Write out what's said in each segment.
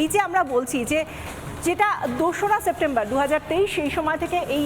এই যে আমরা বলছি যে যেটা 2রা সেপ্টেম্বর 2023 সেই সময় থেকে এই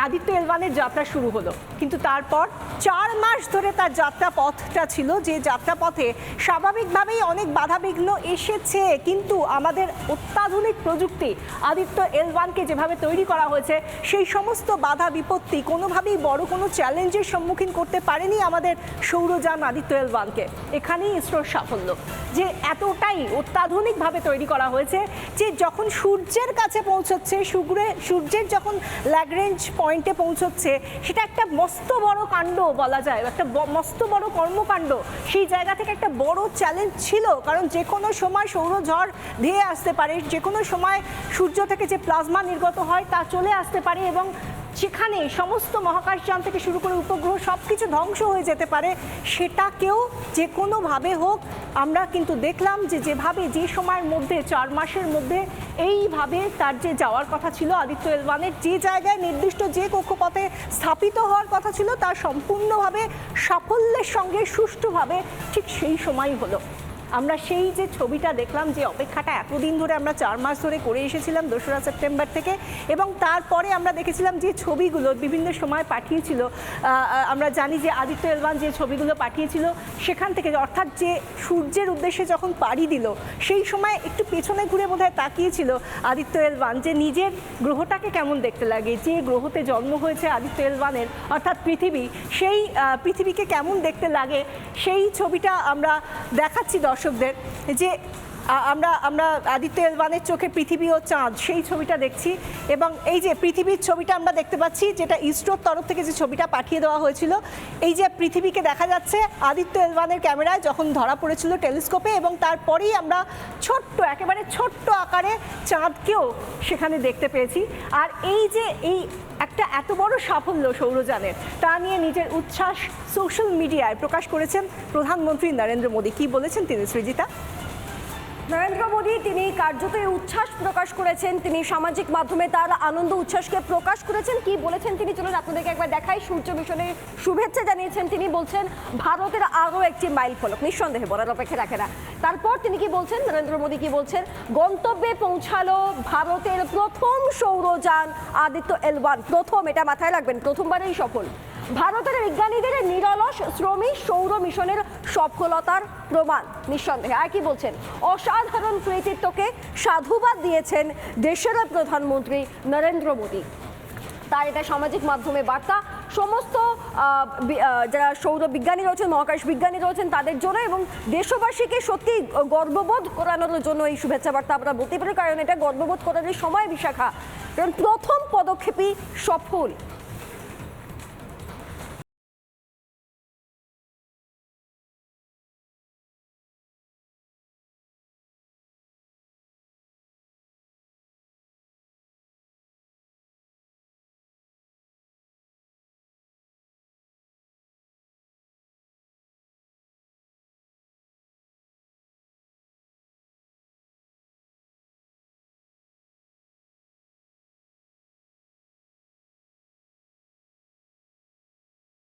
আদিত্য এল1-এর যাত্রা শুরু হলো, কিন্তু তারপর 4 মাস ধরে তার যাত্রা পথটা ছিল যে যাত্রা পথে স্বাভাবিকভাবেই অনেক বাধাবিঘ্ন এসেছে, কিন্তু আমাদের অত্যাধুনিক প্রযুক্তি আদিত্য এল1-কে যেভাবে তৈরি করা হয়েছে সেই সমস্ত বাধা বিপত্তি কোনোভাবেই বড় কোনো চ্যালেঞ্জের সম্মুখীন করতে পারেনি আমাদের সৌরযান আদিত্য এল1-কে। এখানেই ইসরোর সাফল্য, যে এতটাই অত্যাধুনিকভাবে তৈরি করা হয়েছে যে যখন সূর্যের কাছে পৌঁছচ্ছে, সূর্যের যখন ল্যাগ্রেঞ্জ পয়েন্টে পৌঁছচ্ছে, সেটা একটা মস্ত বড় কাণ্ড বলা যায়, একটা মস্ত বড় কর্মকাণ্ড। সেই জায়গা থেকে একটা বড় চ্যালেঞ্জ ছিল, কারণ যে কোনো সময় সৌরঝড় ধেয়ে আসতে পারে, যে কোনো সময় সূর্য থেকে যে প্লাজমা নির্গত হয় তা চলে আসতে পারে এবং সেখানে সমস্ত মহাকাশযান থেকে শুরু করে উপগ্রহ সব কিছু ধ্বংস হয়ে যেতে পারে। সেটাকেও যে কোনোভাবে হোক আমরা কিন্তু দেখলাম যে যেভাবে যে সময়ের মধ্যে 4 মাসের মধ্যে এইভাবে তার যে যাওয়ার কথা ছিল আদিত্য এল1-এর, যে জায়গায় নির্দিষ্ট যে কক্ষপথে স্থাপিত হওয়ার কথা ছিল তার সম্পূর্ণভাবে সাফল্যের সঙ্গে সুষ্ঠুভাবে ঠিক সেই সময়ই হলো। আমরা সেই যে ছবিটা দেখলাম, যে অপেক্ষাটা এতদিন ধরে আমরা 4 মাস ধরে করে এসেছিলাম 2রা সেপ্টেম্বর থেকে, এবং তারপরে আমরা দেখেছিলাম যে ছবিগুলো বিভিন্ন সময় পাঠিয়েছিল। আমরা জানি যে আদিত্য এল1 যে ছবিগুলো পাঠিয়েছিল সেখান থেকে, অর্থাৎ যে সূর্যের উদ্দেশ্যে যখন পাড়ি দিল সেই সময় একটু পেছনে ঘুরে বোধহয় তাকিয়েছিল আদিত্য এল1 যে নিজের গ্রহটাকে কেমন দেখতে লাগে, যে গ্রহতে জন্ম হয়েছে আদিত্য এল1-এর অর্থাৎ পৃথিবী, সেই পৃথিবীকে কেমন দেখতে লাগে সেই ছবিটা আমরা দেখাচ্ছি দর্শকদের। যে আমরা আদিত্য এল1-এর চোখে পৃথিবী ও চাঁদ সেই ছবিটা দেখছি, এবং এই যে পৃথিবীর ছবিটা আমরা দেখতে পাচ্ছি যেটা ইসরোর তরফ থেকে যে ছবিটা পাঠিয়ে দেওয়া হয়েছিল, এই যে পৃথিবীকে দেখা যাচ্ছে আদিত্য এল1-এর ক্যামেরায় যখন ধরা পড়েছিল টেলিস্কোপে, এবং তারপরেই আমরা ছোট্ট একেবারে ছোট্ট আকারে চাঁদকেও সেখানে দেখতে পেয়েছি। আর এই যে এই একটা এত বড় সাফল্য সৌরযানের, তা নিয়ে নিজের উচ্ছ্বাস সোশ্যাল মিডিয়ায় প্রকাশ করেছেন প্রধানমন্ত্রী নরেন্দ্র মোদী। কি বলেছেন তিনি, সৃজিতা? নরেন্দ্র মোদী তিনি কার্যত উচ্ছ্বাস প্রকাশ করেছেন, তিনি সামাজিক মাধ্যমে তার আনন্দ উচ্ছ্বাসকে প্রকাশ করেছেন। কি বলেছেন তিনি চলুন আপনাদেরকে একবার দেখাই। সূর্য মিশনের শুভেচ্ছা জানিয়েছেন তিনি, বলছেন ভারতের আরও একটি মাইল ফলক, নিঃসন্দেহে বলার অপেক্ষা রাখে না। তারপর তিনি কি বলছেন, নরেন্দ্র মোদী কি বলছেন, গন্তব্যে পৌঁছালো ভারতের প্রথম সৌরযান আদিত্য এল1। প্রথম, এটা মাথায় রাখবেন, প্রথমবারেই সফল। ভারতের বিজ্ঞানীদের নিরলস শ্রমিক সৌর মিশনের সফলতার প্রমাণ নিঃসন্দেহে। আর কি বলছেন, অসাধারণ কৃতিত্বকে সাধুবাদ দিয়েছেন দেশের প্রধানমন্ত্রী নরেন্দ্র মোদী। তার এটা সামাজিক মাধ্যমে বার্তা সমস্ত যারা সৌর বিজ্ঞানী রয়েছেন, মহাকাশ বিজ্ঞানী রয়েছেন তাদের জন্য, এবং দেশবাসীকে সত্যি গর্ববোধ করানোর জন্য এই শুভেচ্ছা বার্তা আমরা বলতে পারি, কারণ এটা গর্ববোধ করার সময় বিশাখা, কারণ প্রথম পদক্ষেপই সফল।